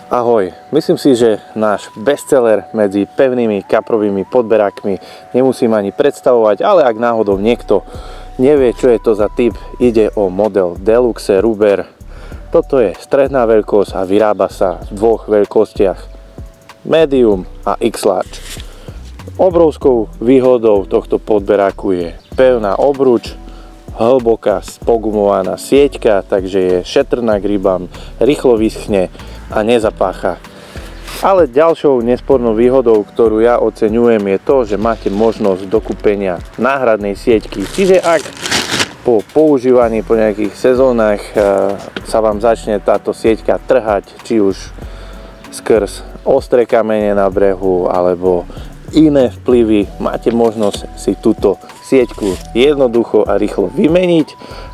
Ahoj, myslím si, že náš bestseller medzi pevnými kaprovými podberákmi nemusím ani predstavovať, ale ak náhodou niekto nevie, čo je to za typ, ide o model Deluxe Ruber. Toto je stredná veľkosť a vyrába sa v dvoch veľkostiach, medium a X-large. Obrovskou výhodou tohto podberáku je pevná obruč, hlboká spogumovaná sieťka, takže je šetrná k rybám, rýchlo vyschne a nezapácha. Ale ďalšou nespornou výhodou, ktorú ja oceňujem, je to, že máte možnosť dokúpenia náhradnej sieťky. Čiže ak po používaní po nejakých sezónach sa vám začne táto sieťka trhať, či už skrz ostré kamene na brehu alebo iné vplyvy, máte možnosť si túto sieťku jednoducho a rýchlo vymeniť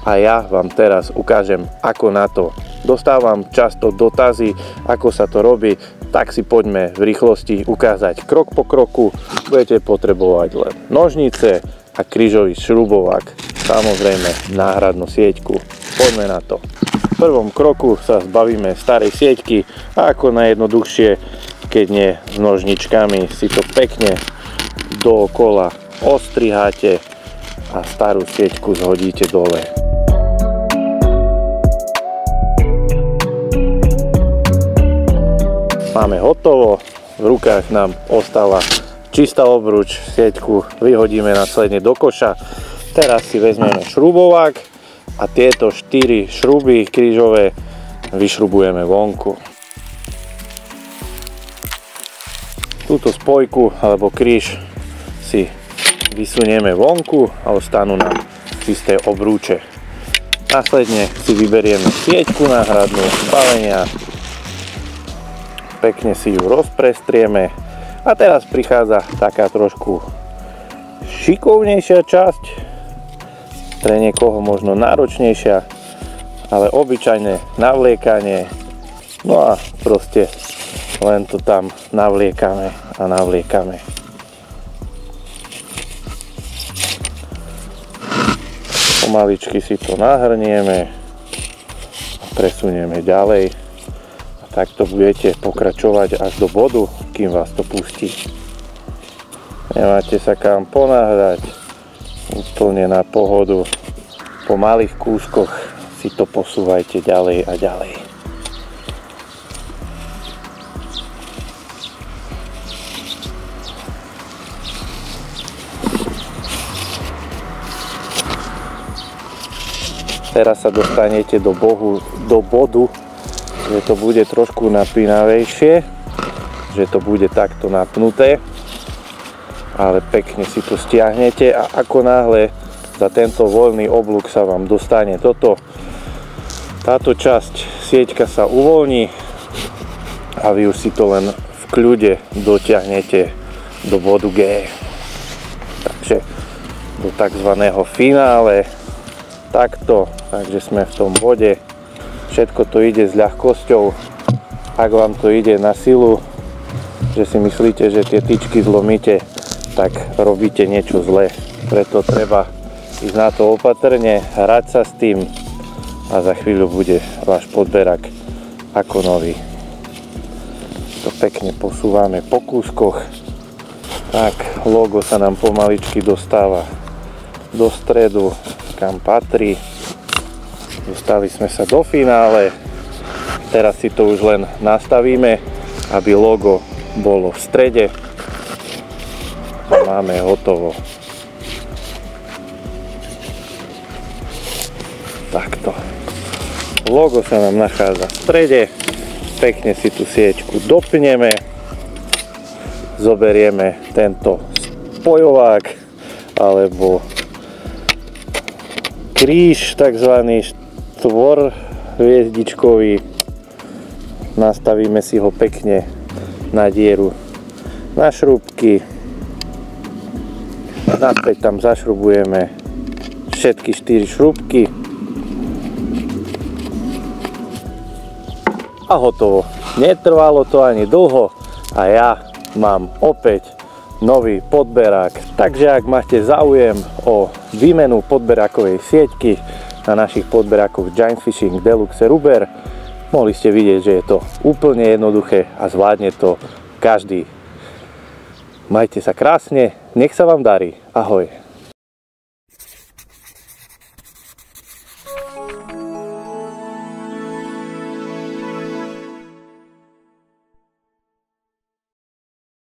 a ja vám teraz ukážem, ako na to. Dostávam často dotazy, ako sa to robí, tak si poďme v rýchlosti ukázať krok po kroku. Budete potrebovať len nožnice a krížový šrubovák, samozrejme náhradnú sieťku. Poďme na to. V prvom kroku sa zbavíme starej sieťky a ako najjednoduchšie, keď nie s nožničkami, si to pekne dookola ostriháte a starú sieťku zhodíte dole. Máme hotovo, v rukách nám ostala čistá obruč, sieťku vyhodíme následne do koša. Teraz si vezmeme šrubovák a tieto 4 šruby krížové vyšrubujeme vonku. Túto spojku alebo kríž si vysunieme vonku a ostanú nám čisté obrúče. Následne si vyberieme sieťku náhradnú balenia, pekne si ju rozprestrieme a teraz prichádza taká trošku šikovnejšia časť, pre niekoho možno náročnejšia, ale obyčajné navliekanie. No a proste len to tam navliekame a navliekame. Pomaličky si to nahrnieme a presunieme ďalej. A takto budete pokračovať až do bodu, kým vás to pustí. Nemáte sa kam ponáhľať, úplne na pohodu. Po malých kúskoch si to posúvajte ďalej a ďalej. Teraz sa dostanete do bodu, že to bude trošku napínavejšie, že to bude takto napnuté, ale pekne si to stiahnete a ako náhle za tento voľný oblúk sa vám dostane táto časť, sieťka sa uvoľní a vy už si to len v kľude dotiahnete do bodu G. Takže do takzvaného finále. Takto, takže sme v tom bode, všetko to ide s ľahkosťou. Ak vám to ide na silu, že si myslíte, že tie tyčky zlomíte, tak robíte niečo zlé. Preto treba ísť na to opatrne, hrať sa s tým a za chvíľu bude váš podberák ako nový. To pekne posúvame po kúskoch. Tak, logo sa nám pomaličky dostáva do stredu, kam patrí. Dostali sme sa do finále. Teraz si to už len nastavíme, aby logo bolo v strede. A máme hotovo. Takto. Logo sa nám nachádza v strede. Pekne si tú sieťku dopneme. Zoberieme tento spojovák alebo kríž, takzvaný štvor hviezdičkový. Nastavíme si ho pekne na dieru na šrúbky. Naspäť tam zašrubujeme všetky 4 šrúbky a hotovo. Netrvalo to ani dlho a ja mám opäť nový podberák. Takže ak máte záujem o výmenu podberákovej sieťky na našich podberákoch Giant Fishing Deluxe Ruber, Mohli ste vidieť, že je to úplne jednoduché a zvládne to každý. Majte sa krásne, nech sa vám darí. Ahoj.